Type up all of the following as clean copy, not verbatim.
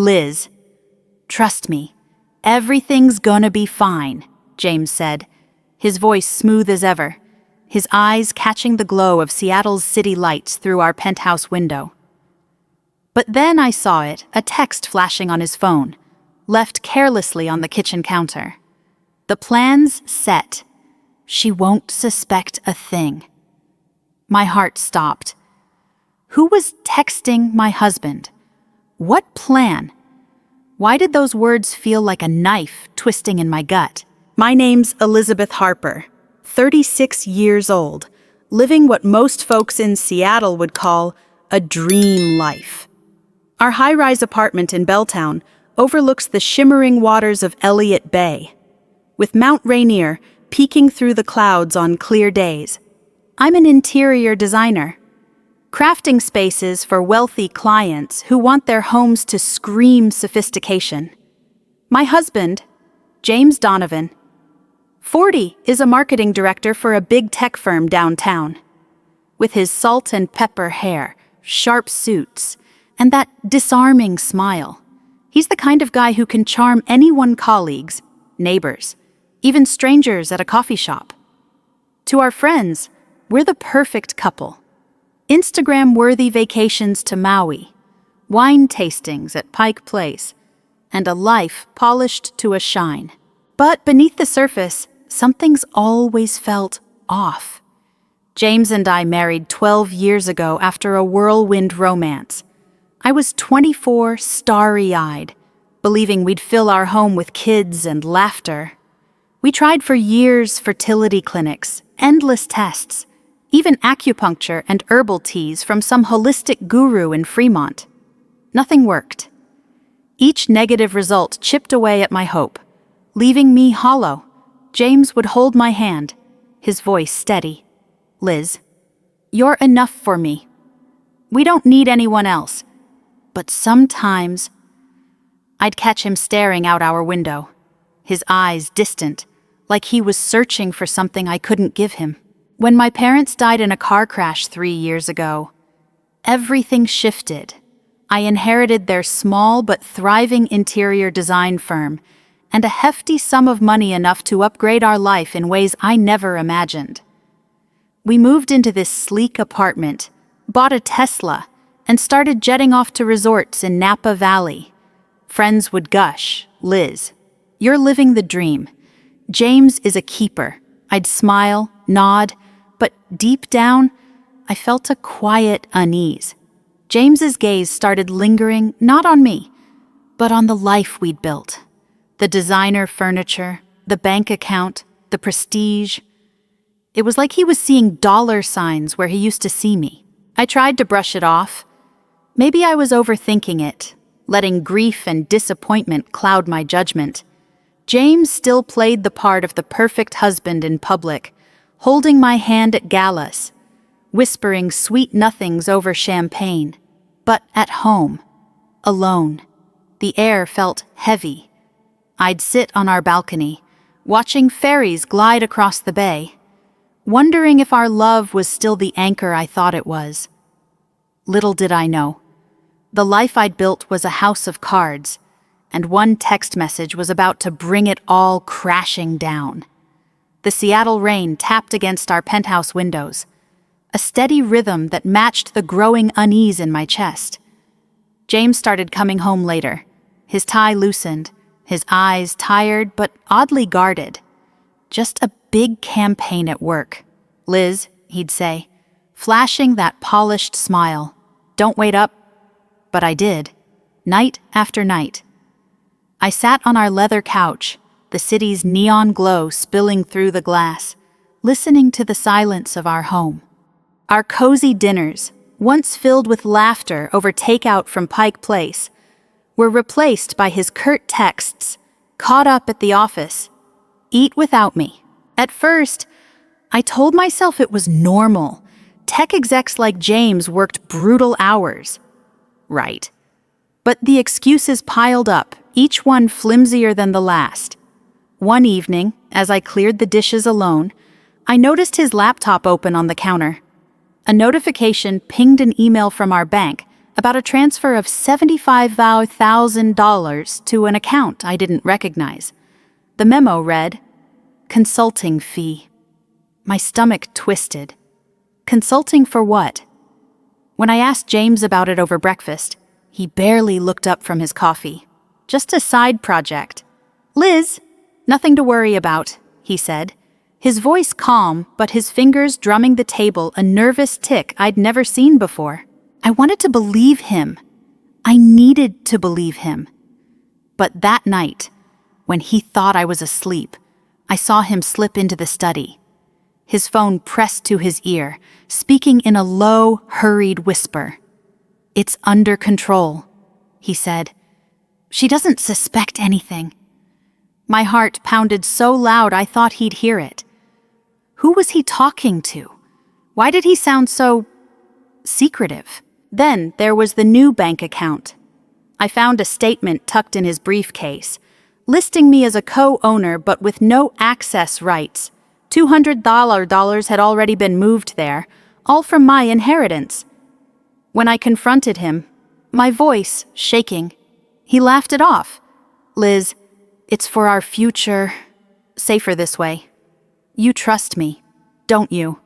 Liz, trust me, everything's gonna be fine, James said, his voice smooth as ever, his eyes catching the glow of Seattle's city lights through our penthouse window. But then I saw it, a text flashing on his phone, left carelessly on the kitchen counter. The plan's set. She won't suspect a thing. My heart stopped. Who was texting my husband? What plan? Why did those words feel like a knife twisting in my gut? My name's Elizabeth Harper, 36 years old, living what most folks in Seattle would call a dream life. Our high-rise apartment in Belltown overlooks the shimmering waters of Elliott Bay, with Mount Rainier peeking through the clouds on clear days. I'm an interior designer, crafting spaces for wealthy clients who want their homes to scream sophistication. My husband, James Donovan, 40, is a marketing director for a big tech firm downtown. With his salt and pepper hair, sharp suits, and that disarming smile, he's the kind of guy who can charm anyone, colleagues, neighbors, even strangers at a coffee shop. To our friends, we're the perfect couple. Instagram-worthy vacations to Maui, wine tastings at Pike Place, and a life polished to a shine. But beneath the surface, something's always felt off. James and I married 12 years ago after a whirlwind romance. I was 24, starry-eyed, believing we'd fill our home with kids and laughter. We tried for years fertility clinics, endless tests, even acupuncture and herbal teas from some holistic guru in Fremont. Nothing worked. Each negative result chipped away at my hope, leaving me hollow. James would hold my hand, his voice steady. Liz, you're enough for me. We don't need anyone else. But sometimes I'd catch him staring out our window, his eyes distant, like he was searching for something I couldn't give him. When my parents died in a car crash 3 years ago, everything shifted. I inherited their small but thriving interior design firm and a hefty sum of money enough to upgrade our life in ways I never imagined. We moved into this sleek apartment, bought a Tesla, and started jetting off to resorts in Napa Valley. Friends would gush, Liz, you're living the dream. James is a keeper. I'd smile, nod, but deep down, I felt a quiet unease. James's gaze started lingering not on me, but on the life we'd built. The designer furniture, the bank account, the prestige. It was like he was seeing dollar signs where he used to see me. I tried to brush it off. Maybe I was overthinking it, letting grief and disappointment cloud my judgment. James still played the part of the perfect husband in public, holding my hand at galas, whispering sweet nothings over champagne. But at home, alone, the air felt heavy. I'd sit on our balcony, watching ferries glide across the bay, wondering if our love was still the anchor I thought it was. Little did I know. The life I'd built was a house of cards, and one text message was about to bring it all crashing down. The Seattle rain tapped against our penthouse windows, a steady rhythm that matched the growing unease in my chest. James started coming home later, his tie loosened, his eyes tired but oddly guarded. Just a big campaign at work. Liz, he'd say, flashing that polished smile. Don't wait up. But I did, night after night. I sat on our leather couch, the city's neon glow spilling through the glass, listening to the silence of our home. Our cozy dinners, once filled with laughter over takeout from Pike Place, were replaced by his curt texts, caught up at the office. Eat without me. At first, I told myself it was normal. Tech execs like James worked brutal hours. Right. But the excuses piled up, each one flimsier than the last. One evening, as I cleared the dishes alone, I noticed his laptop open on the counter. A notification pinged an email from our bank about a transfer of $75,000 to an account I didn't recognize. The memo read, "Consulting fee." My stomach twisted. Consulting for what? When I asked James about it over breakfast, he barely looked up from his coffee. "Just a side project." "Liz, nothing to worry about," he said, his voice calm, but his fingers drumming the table a nervous tick I'd never seen before. I wanted to believe him. I needed to believe him. But that night, when he thought I was asleep, I saw him slip into the study. His phone pressed to his ear, speaking in a low, hurried whisper. "It's under control," he said. "She doesn't suspect anything." My heart pounded so loud I thought he'd hear it. Who was he talking to? Why did he sound so secretive? Then there was the new bank account. I found a statement tucked in his briefcase, listing me as a co-owner but with no access rights. $200 had already been moved there, all from my inheritance. When I confronted him, my voice shaking, he laughed it off. "Liz, it's for our future. Safer this way. You trust me, don't you?"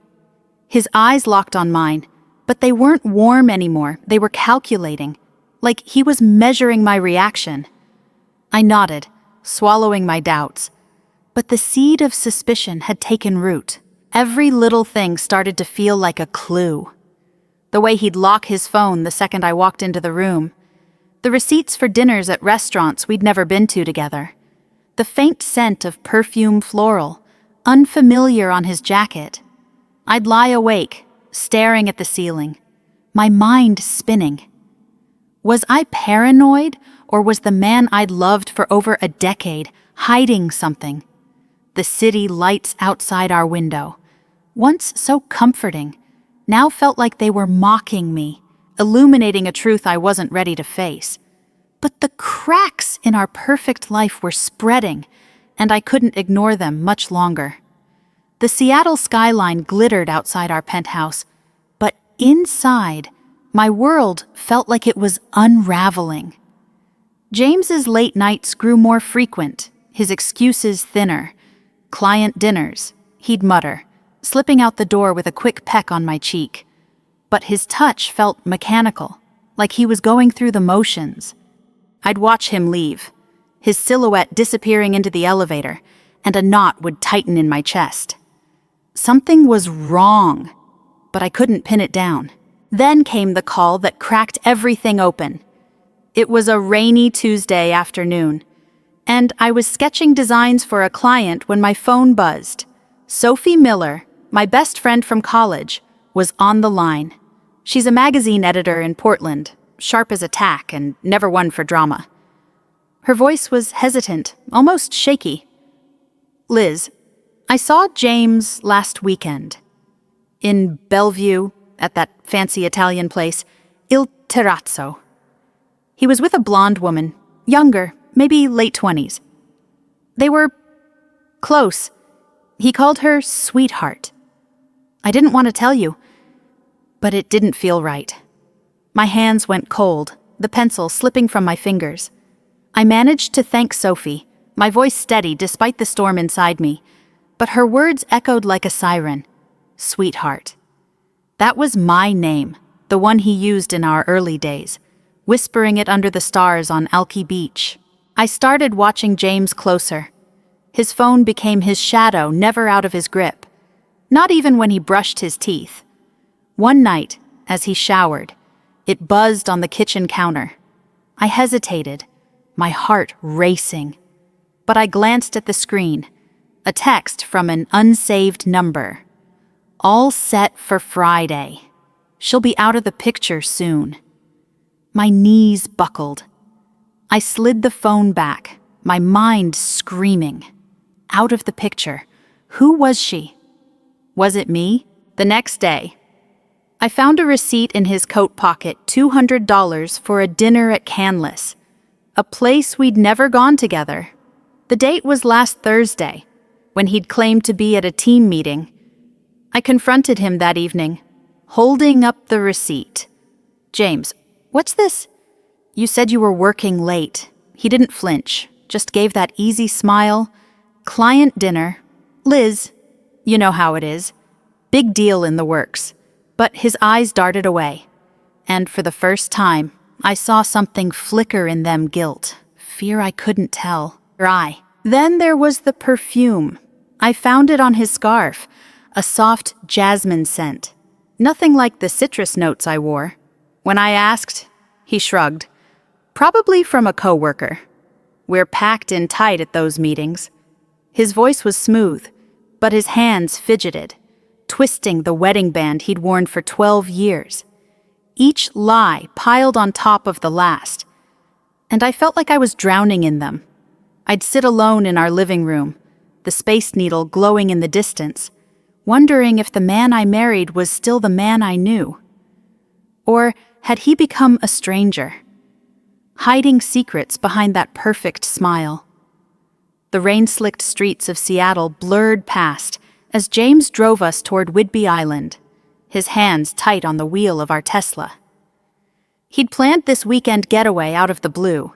His eyes locked on mine, but they weren't warm anymore. They were calculating, like he was measuring my reaction. I nodded, swallowing my doubts. But the seed of suspicion had taken root. Every little thing started to feel like a clue. The way he'd lock his phone the second I walked into the room. The receipts for dinners at restaurants we'd never been to together. The faint scent of perfume floral, unfamiliar on his jacket. I'd lie awake, staring at the ceiling, my mind spinning. Was I paranoid, or was the man I'd loved for over a decade hiding something? The city lights outside our window, once so comforting, now felt like they were mocking me, illuminating a truth I wasn't ready to face. But the cracks in our perfect life were spreading, and I couldn't ignore them much longer. The Seattle skyline glittered outside our penthouse, but inside, my world felt like it was unraveling. James's late nights grew more frequent, his excuses thinner. "Client dinners," he'd mutter, slipping out the door with a quick peck on my cheek. But his touch felt mechanical, like he was going through the motions. I'd watch him leave, his silhouette disappearing into the elevator, and a knot would tighten in my chest. Something was wrong, but I couldn't pin it down. Then came the call that cracked everything open. It was a rainy Tuesday afternoon, and I was sketching designs for a client when my phone buzzed. Sophie Miller, my best friend from college, was on the line. She's a magazine editor in Portland, sharp as a tack and never one for drama. Her voice was hesitant, almost shaky. "Liz, I saw James last weekend. In Bellevue, at that fancy Italian place, Il Terrazzo. He was with a blonde woman, younger, maybe late 20s. They were close. He called her sweetheart. I didn't want to tell you, but it didn't feel right." My hands went cold, the pencil slipping from my fingers. I managed to thank Sophie, my voice steady despite the storm inside me, but her words echoed like a siren. Sweetheart. That was my name, the one he used in our early days, whispering it under the stars on Alki Beach. I started watching James closer. His phone became his shadow, never out of his grip. Not even when he brushed his teeth. One night, as he showered, it buzzed on the kitchen counter. I hesitated, my heart racing. But I glanced at the screen, a text from an unsaved number. "All set for Friday. She'll be out of the picture soon." My knees buckled. I slid the phone back, my mind screaming. Out of the picture. Who was she? Was it me? The next day, I found a receipt in his coat pocket, $200 for a dinner at Canlis, a place we'd never gone together. The date was last Thursday, when he'd claimed to be at a team meeting. I confronted him that evening, holding up the receipt. "James, What's this? You said you were working late. He didn't flinch, just gave that easy smile. Client dinner. Liz, you know how it is. Big deal in the works. But his eyes darted away. And for the first time, I saw something flicker in them guilt. Fear I couldn't tell. Then there was the perfume. I found it on his scarf. A soft jasmine scent. Nothing like the citrus notes I wore. When I asked, he shrugged. Probably from a coworker. We're packed in tight at those meetings. His voice was smooth, but his hands fidgeted, twisting the wedding band he'd worn for 12 years. Each lie piled on top of the last, and I felt like I was drowning in them. I'd sit alone in our living room, the Space Needle glowing in the distance, wondering if the man I married was still the man I knew. Or had he become a stranger, hiding secrets behind that perfect smile? The rain-slicked streets of Seattle blurred past as James drove us toward Whidbey Island, his hands tight on the wheel of our Tesla. He'd planned this weekend getaway out of the blue,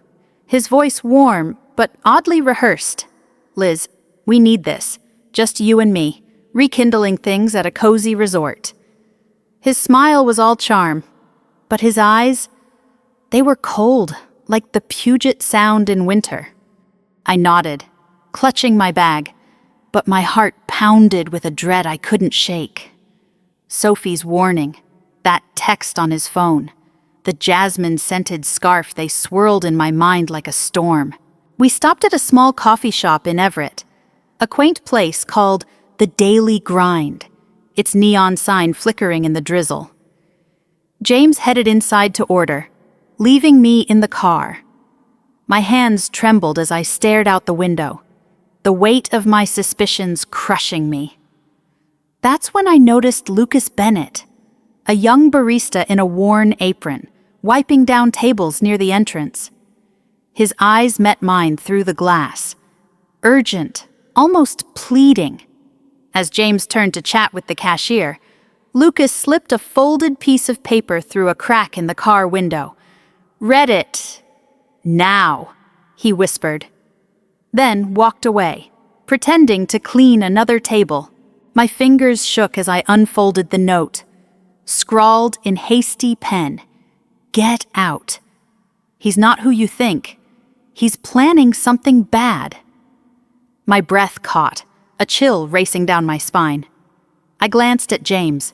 his voice warm but oddly rehearsed. Liz, we need this, just you and me, rekindling things at a cozy resort. His smile was all charm, but his eyes, they were cold, like the Puget Sound in winter. I nodded, clutching my bag, but my heart pounded with a dread I couldn't shake. Sophie's warning, that text on his phone, the jasmine-scented scarf, they swirled in my mind like a storm. We stopped at a small coffee shop in Everett, a quaint place called The Daily Grind, its neon sign flickering in the drizzle. James headed inside to order, leaving me in the car. My hands trembled as I stared out the window, the weight of my suspicions crushing me. That's when I noticed Lucas Bennett, a young barista in a worn apron, wiping down tables near the entrance. His eyes met mine through the glass, urgent, almost pleading. As James turned to chat with the cashier, Lucas slipped a folded piece of paper through a crack in the car window. "Read it. Now," he whispered. Then walked away, pretending to clean another table. My fingers shook as I unfolded the note, scrawled in hasty pen. Get out. He's not who you think. He's planning something bad. My breath caught, a chill racing down my spine. I glanced at James.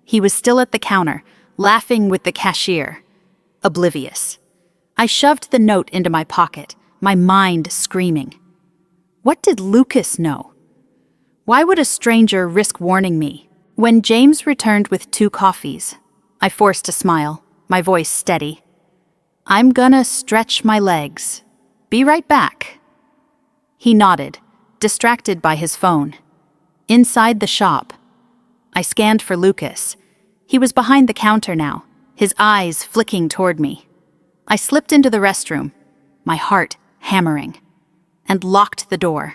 He was still at the counter, laughing with the cashier, oblivious. I shoved the note into my pocket, my mind screaming. What did Lucas know? Why would a stranger risk warning me? When James returned with 2 coffees, I forced a smile, my voice steady. "I'm gonna stretch my legs. Be right back." He nodded, distracted by his phone. Inside the shop, I scanned for Lucas. He was behind the counter now, his eyes flicking toward me. I slipped into the restroom, my heart hammering, and locked the door.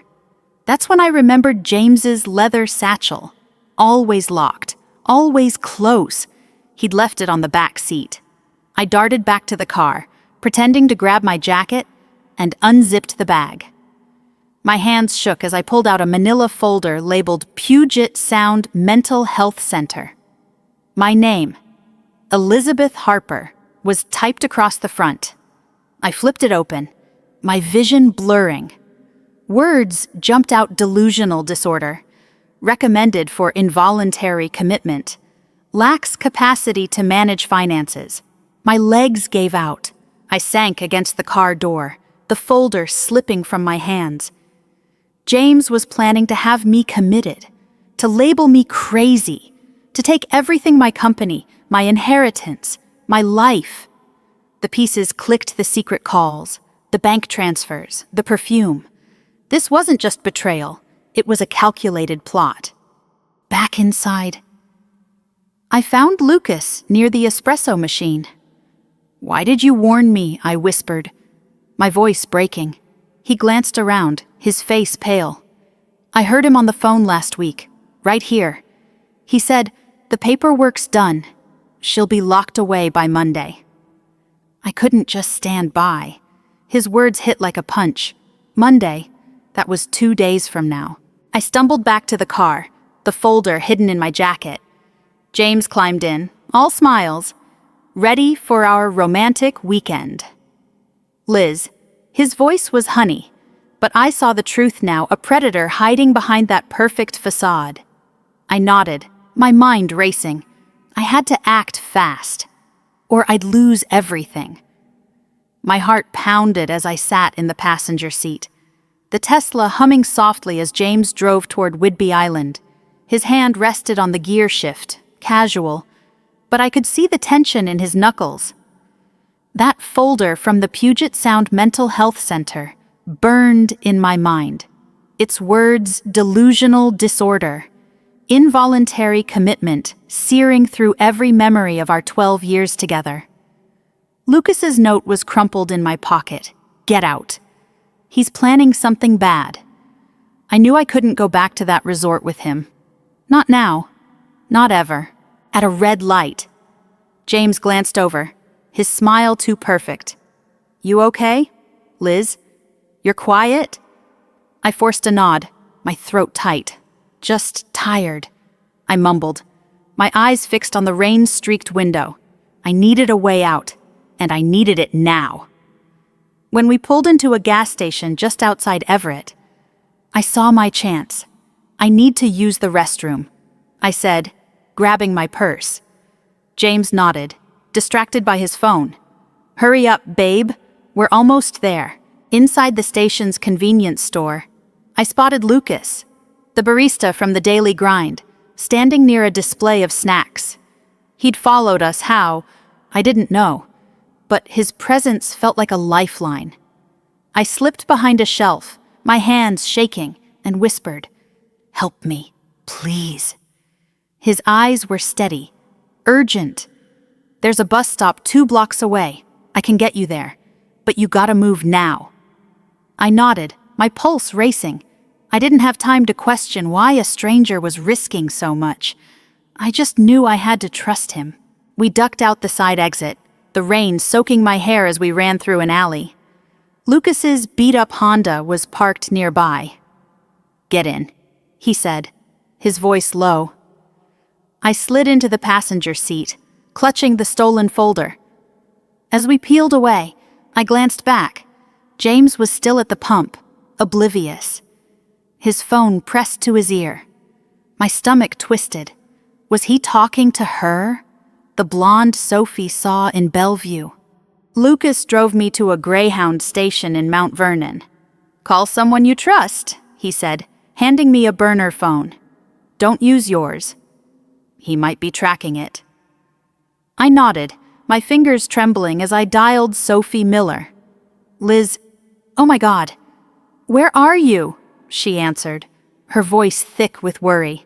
That's when I remembered James's leather satchel. Always locked, always close. He'd left it on the back seat. I darted back to the car, pretending to grab my jacket, and unzipped the bag. My hands shook as I pulled out a manila folder labeled Puget Sound Mental Health Center. My name, Elizabeth Harper, was typed across the front. I flipped it open, my vision blurring. Words jumped out: delusional disorder, recommended for involuntary commitment, lacks capacity to manage finances. My legs gave out. I sank against the car door, the folder slipping from my hands. James was planning to have me committed, to label me crazy, to take everything: my company, my inheritance, my life. The pieces clicked: the secret calls, the bank transfers, the perfume. This wasn't just betrayal, it was a calculated plot. Back inside, I found Lucas near the espresso machine. "Why did you warn me?" I whispered, my voice breaking. He glanced around, his face pale. "I heard him on the phone last week, right here. He said, the paperwork's done. She'll be locked away by Monday." I couldn't just stand by. His words hit like a punch. Monday. That was 2 days from now. I stumbled back to the car, the folder hidden in my jacket. James climbed in, all smiles, ready for our romantic weekend. Liz. His voice was honey, but I saw the truth now, a predator hiding behind that perfect facade. I nodded, my mind racing. I had to act fast, or I'd lose everything. My heart pounded as I sat in the passenger seat, the Tesla humming softly as James drove toward Whidbey Island. His hand rested on the gear shift, casual, but I could see the tension in his knuckles. That folder from the Puget Sound Mental Health Center burned in my mind. Its words, delusional disorder, involuntary commitment, searing through every memory of our 12 years together. Lucas's note was crumpled in my pocket. Get out. He's planning something bad. I knew I couldn't go back to that resort with him. Not now. Not ever. At a red light. James glanced over, his smile too perfect. You okay, Liz? You're quiet? I forced a nod, my throat tight. Just tired. I mumbled, my eyes fixed on the rain-streaked window. I needed a way out, and I needed it now. When we pulled into a gas station just outside Everett, I saw my chance. I need to use the restroom, I said, grabbing my purse. James nodded, distracted by his phone. Hurry up, babe. We're almost there. Inside the station's convenience store, I spotted Lucas, the barista from the daily grind, standing near a display of snacks. He'd followed us how, I didn't know, but his presence felt like a lifeline. I slipped behind a shelf, my hands shaking, and whispered, "Help me, please." His eyes were steady, urgent. "There's a bus stop 2 blocks away. I can get you there, but you gotta move now." I nodded, my pulse racing. I didn't have time to question why a stranger was risking so much. I just knew I had to trust him. We ducked out the side exit, the rain soaking my hair as we ran through an alley. Lucas's beat-up Honda was parked nearby. "Get in," he said, his voice low. I slid into the passenger seat, clutching the stolen folder. As we peeled away, I glanced back. James was still at the pump, oblivious. His phone pressed to his ear. My stomach twisted. Was he talking to her? The blonde Sophie saw in Bellevue. Lucas drove me to a Greyhound station in Mount Vernon. "Call someone you trust," he said, handing me a burner phone. "Don't use yours." He might be tracking it. I nodded, my fingers trembling as I dialed Sophie Miller. "Liz, oh my God, where are you?" she answered, her voice thick with worry.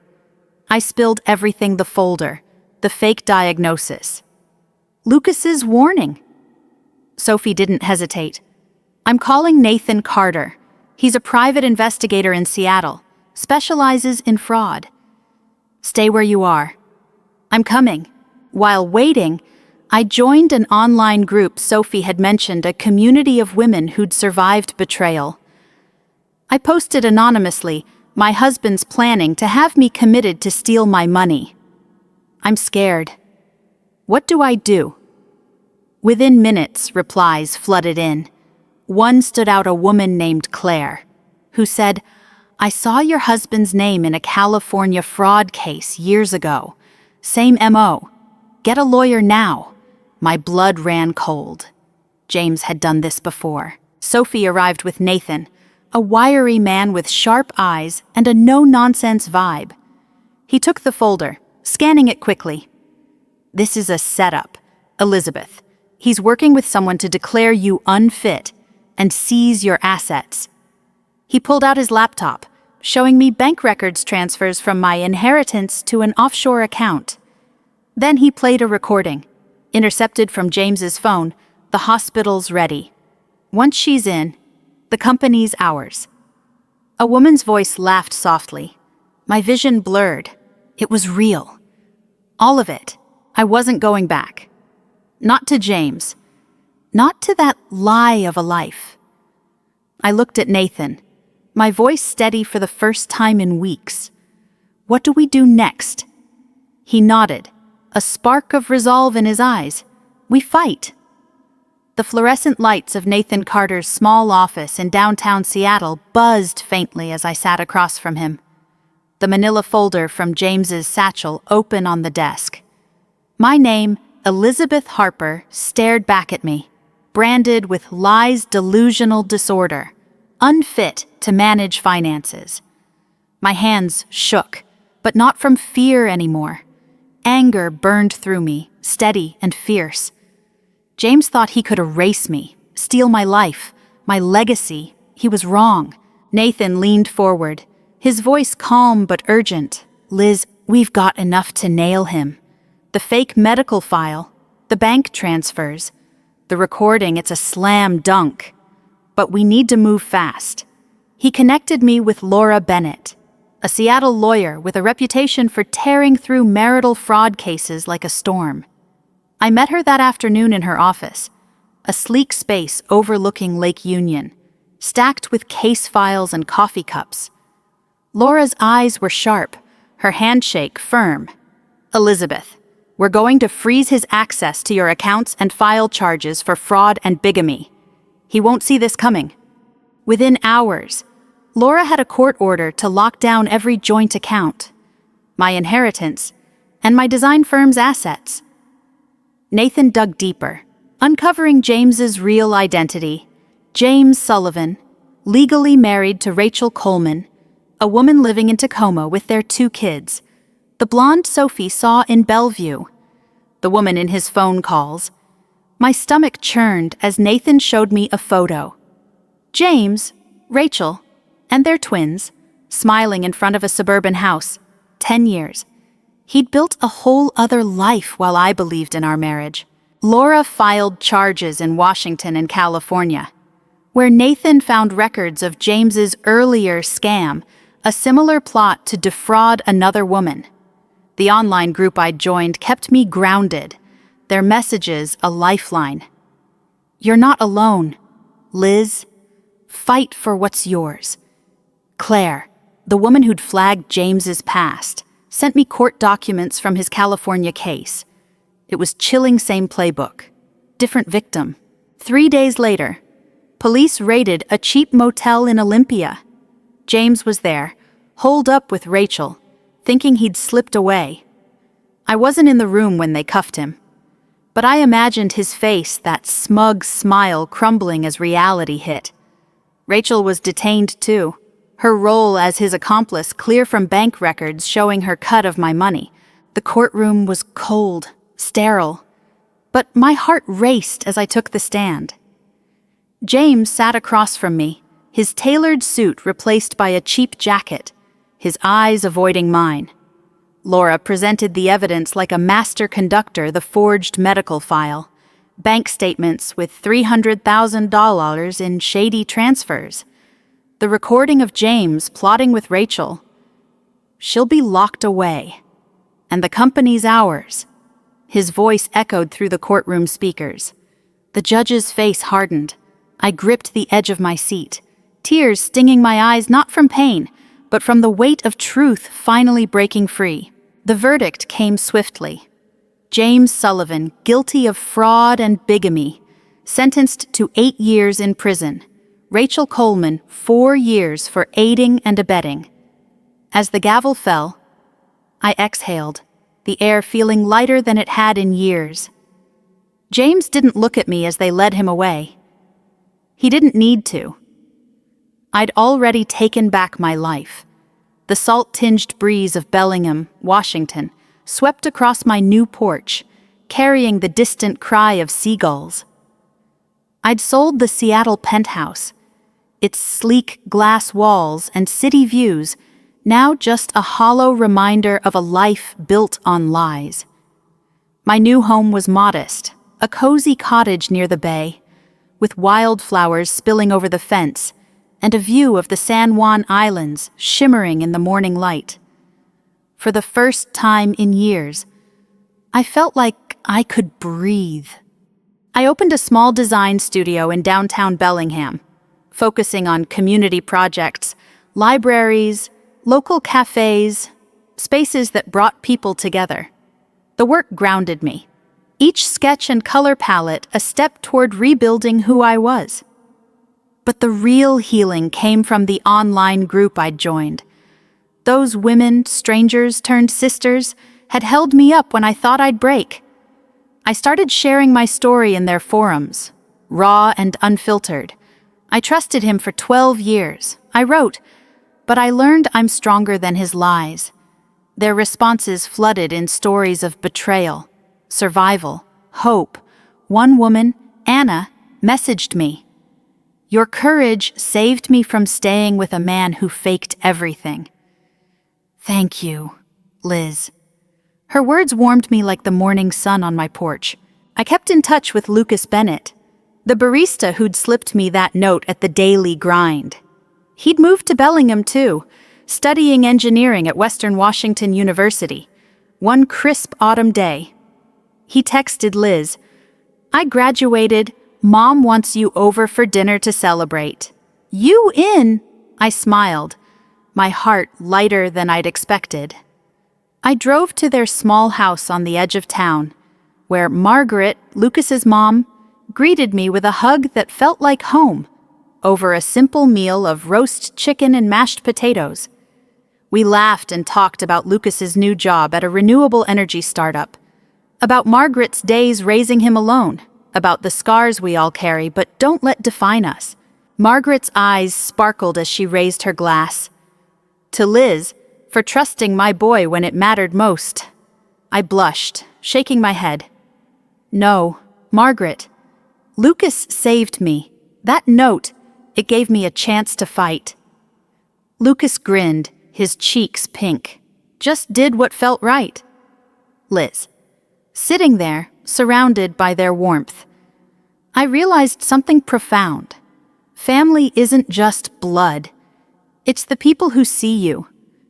I spilled everything, the folder, the fake diagnosis. Lucas's warning. Sophie didn't hesitate. "I'm calling Nathan Carter. He's a private investigator in Seattle, specializes in fraud. Stay where you are." "I'm coming." While waiting, I joined an online group Sophie had mentioned, a community of women who'd survived betrayal. I posted anonymously, "My husband's planning to have me committed to steal my money. I'm scared. What do I do?" Within minutes, replies flooded in. One stood out, a woman named Claire, who said, "I saw your husband's name in a California fraud case years ago. Same MO. Get a lawyer now." My blood ran cold. James had done this before. Sophie arrived with Nathan, a wiry man with sharp eyes and a no-nonsense vibe. He took the folder, scanning it quickly. "This is a setup, Elizabeth. He's working with someone to declare you unfit and seize your assets." He pulled out his laptop, showing me bank records transfers from my inheritance to an offshore account. Then he played a recording, intercepted from James's phone. "The hospital's ready. Once she's in, the company's ours." A woman's voice laughed softly. My vision blurred. It was real. All of it. I wasn't going back. Not to James. not to that lie of a life. I looked at Nathan, my voice steady for the first time in weeks. What do we do next? He nodded, a spark of resolve in his eyes. We fight. The fluorescent lights of Nathan Carter's small office in downtown Seattle buzzed faintly as I sat across from him. The manila folder from James's satchel open on the desk. My name, Elizabeth Harper, stared back at me, branded with lies, delusional disorder, unfit to manage finances. My hands shook, but not from fear anymore. Anger burned through me, steady and fierce. James thought he could erase me, steal my life, my legacy. He was wrong. Nathan leaned forward, his voice calm but urgent. Liz, we've got enough to nail him. The fake medical file, the bank transfers, the recording, it's a slam dunk. But we need to move fast. He connected me with Laura Bennett, a Seattle lawyer with a reputation for tearing through marital fraud cases like a storm. I met her that afternoon in her office, a sleek space overlooking Lake Union, stacked with case files and coffee cups. Laura's eyes were sharp, her handshake firm. Elizabeth, we're going to freeze his access to your accounts and file charges for fraud and bigamy. He won't see this coming. Within hours, Laura had a court order to lock down every joint account, my inheritance, and my design firm's assets. Nathan dug deeper, uncovering James's real identity. James Sullivan, legally married to Rachel Coleman, a woman living in Tacoma with their 2 kids, the blonde Sophie saw in Bellevue, the woman in his phone calls. My stomach churned as Nathan showed me a photo. James, Rachel, and their twins, smiling in front of a suburban house, 10 years. He'd built a whole other life while I believed in our marriage. Laura filed charges in Washington and California, where Nathan found records of James's earlier scam, a similar plot to defraud another woman. The online group I'd joined kept me grounded, their messages a lifeline. You're not alone, Liz. Fight for what's yours. Claire, the woman who'd flagged James's past, sent me court documents from his California case. It was chilling, same playbook. Different victim. 3 days later, police raided a cheap motel in Olympia. James was there, holed up with Rachel, thinking he'd slipped away. I wasn't in the room when they cuffed him, but I imagined his face, that smug smile crumbling as reality hit. Rachel was detained too, her role as his accomplice clear from bank records showing her cut of my money. The courtroom was cold, sterile, but my heart raced as I took the stand. James sat across from me, his tailored suit replaced by a cheap jacket, his eyes avoiding mine. Laura presented the evidence like a master conductor, the forged medical file, bank statements with $300,000 in shady transfers, the recording of James plotting with Rachel. She'll be locked away, and the company's ours. His voice echoed through the courtroom speakers. The judge's face hardened. I gripped the edge of my seat, tears stinging my eyes not from pain, but from the weight of truth finally breaking free. The verdict came swiftly. James Sullivan, guilty of fraud and bigamy, sentenced to 8 years in prison. Rachel Coleman, 4 years for aiding and abetting. As the gavel fell, I exhaled, the air feeling lighter than it had in years. James didn't look at me as they led him away. He didn't need to. I'd already taken back my life. The salt-tinged breeze of Bellingham, Washington, swept across my new porch, carrying the distant cry of seagulls. I'd sold the Seattle penthouse, its sleek glass walls and city views, now just a hollow reminder of a life built on lies. My new home was modest, a cozy cottage near the bay, with wildflowers spilling over the fence, and a view of the San Juan Islands shimmering in the morning light. For the first time in years, I felt like I could breathe. I opened a small design studio in downtown Bellingham, focusing on community projects, libraries, local cafes, spaces that brought people together. The work grounded me. Each sketch and color palette a step toward rebuilding who I was. But the real healing came from the online group I'd joined. Those women, strangers turned sisters, had held me up when I thought I'd break. I started sharing my story in their forums, raw and unfiltered. I trusted him for 12 years. I wrote, but I learned I'm stronger than his lies. Their responses flooded in stories of betrayal, survival, hope. One woman, Anna, messaged me, "Your courage saved me from staying with a man who faked everything." Thank you, Liz. Her words warmed me like the morning sun on my porch. I kept in touch with Lucas Bennett, the barista who'd slipped me that note at the daily grind. He'd moved to Bellingham too, studying engineering at Western Washington University. One crisp autumn day, he texted Liz, "I graduated. Mom wants you over for dinner to celebrate." "You in?" I smiled, my heart lighter than I'd expected. I drove to their small house on the edge of town, where Margaret, Lucas's mom, greeted me with a hug that felt like home, over a simple meal of roast chicken and mashed potatoes. We laughed and talked about Lucas's new job at a renewable energy startup, about Margaret's days raising him alone, about the scars we all carry but don't let define us. Margaret's eyes sparkled as she raised her glass. To Liz, for trusting my boy when it mattered most. I blushed, shaking my head. No, Margaret. Lucas saved me. That note, it gave me a chance to fight. Lucas grinned, his cheeks pink. Just did what felt right. Liz. Sitting there, surrounded by their warmth, I realized something profound. Family isn't just blood. It's the people who see you,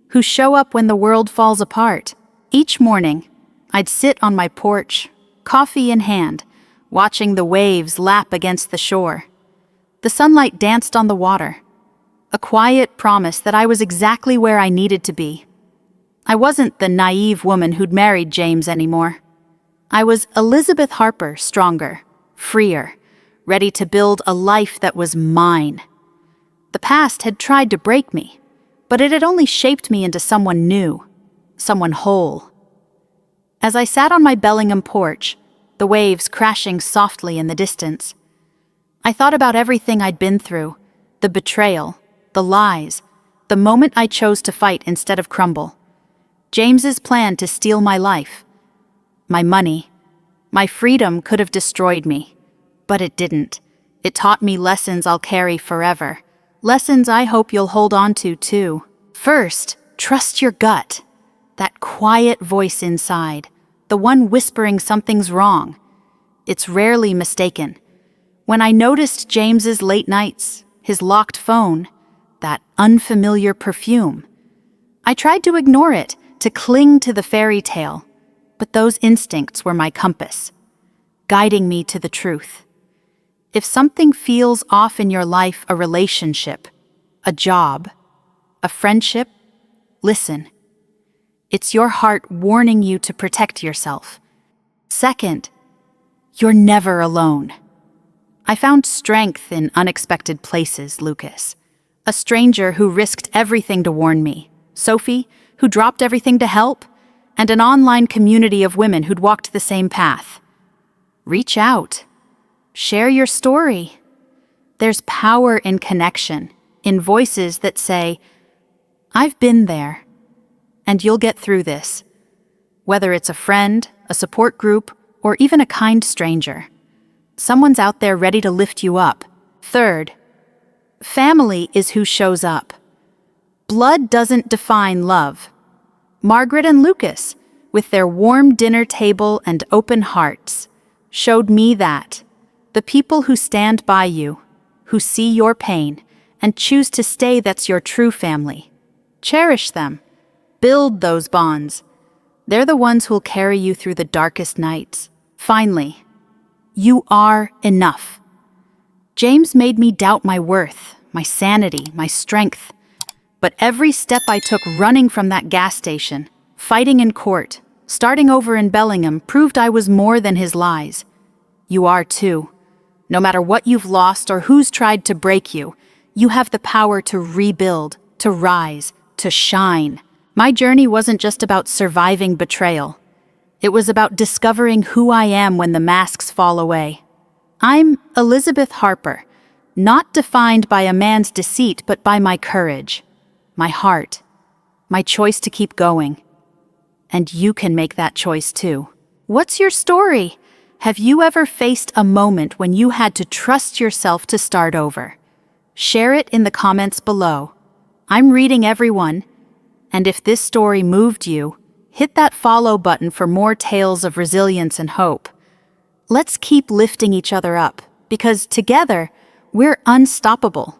who show up when the world falls apart. Each morning, I'd sit on my porch, coffee in hand, watching the waves lap against the shore. The sunlight danced on the water, a quiet promise that I was exactly where I needed to be. I wasn't the naive woman who'd married James anymore. I was Elizabeth Harper, stronger, freer, ready to build a life that was mine. The past had tried to break me, but it had only shaped me into someone new, someone whole. As I sat on my Bellingham porch, the waves crashing softly in the distance, I thought about everything I'd been through, the betrayal, the lies, the moment I chose to fight instead of crumble. James's plan to steal my life, my money, my freedom could have destroyed me, but it didn't. It taught me lessons I'll carry forever, lessons I hope you'll hold on to too. First, trust your gut, that quiet voice inside, the one whispering something's wrong. It's rarely mistaken. When I noticed James's late nights, his locked phone, that unfamiliar perfume, I tried to ignore it, to cling to the fairy tale, but those instincts were my compass, guiding me to the truth. If something feels off in your life, a relationship, a job, a friendship, listen. It's your heart warning you to protect yourself. Second, you're never alone. I found strength in unexpected places, Lucas. A stranger who risked everything to warn me, Sophie, who dropped everything to help, and an online community of women who'd walked the same path. Reach out. Share your story. There's power in connection, in voices that say, "I've been there, and you'll get through this." Whether it's a friend, a support group, or even a kind stranger, someone's out there ready to lift you up. Third, family is who shows up. Blood doesn't define love. Margaret and Lucas, with their warm dinner table and open hearts, showed me that. The people who stand by you, who see your pain, and choose to stay, that's your true family. Cherish them. Build those bonds. They're the ones who'll carry you through the darkest nights. Finally, You are enough. James made me doubt my worth, my sanity, my strength. But every step I took running from that gas station, fighting in court, starting over in Bellingham, proved I was more than his lies. You are too. No matter what you've lost or who's tried to break you, you have the power to rebuild, to rise, to shine. My journey wasn't just about surviving betrayal. It was about discovering who I am when the masks fall away. I'm Elizabeth Harper, not defined by a man's deceit, but by my courage, my heart, my choice to keep going. And you can make that choice too. What's your story? Have you ever faced a moment when you had to trust yourself to start over? Share it in the comments below. I'm reading everyone. And if this story moved you, hit that follow button for more tales of resilience and hope. Let's keep lifting each other up, because together, we're unstoppable.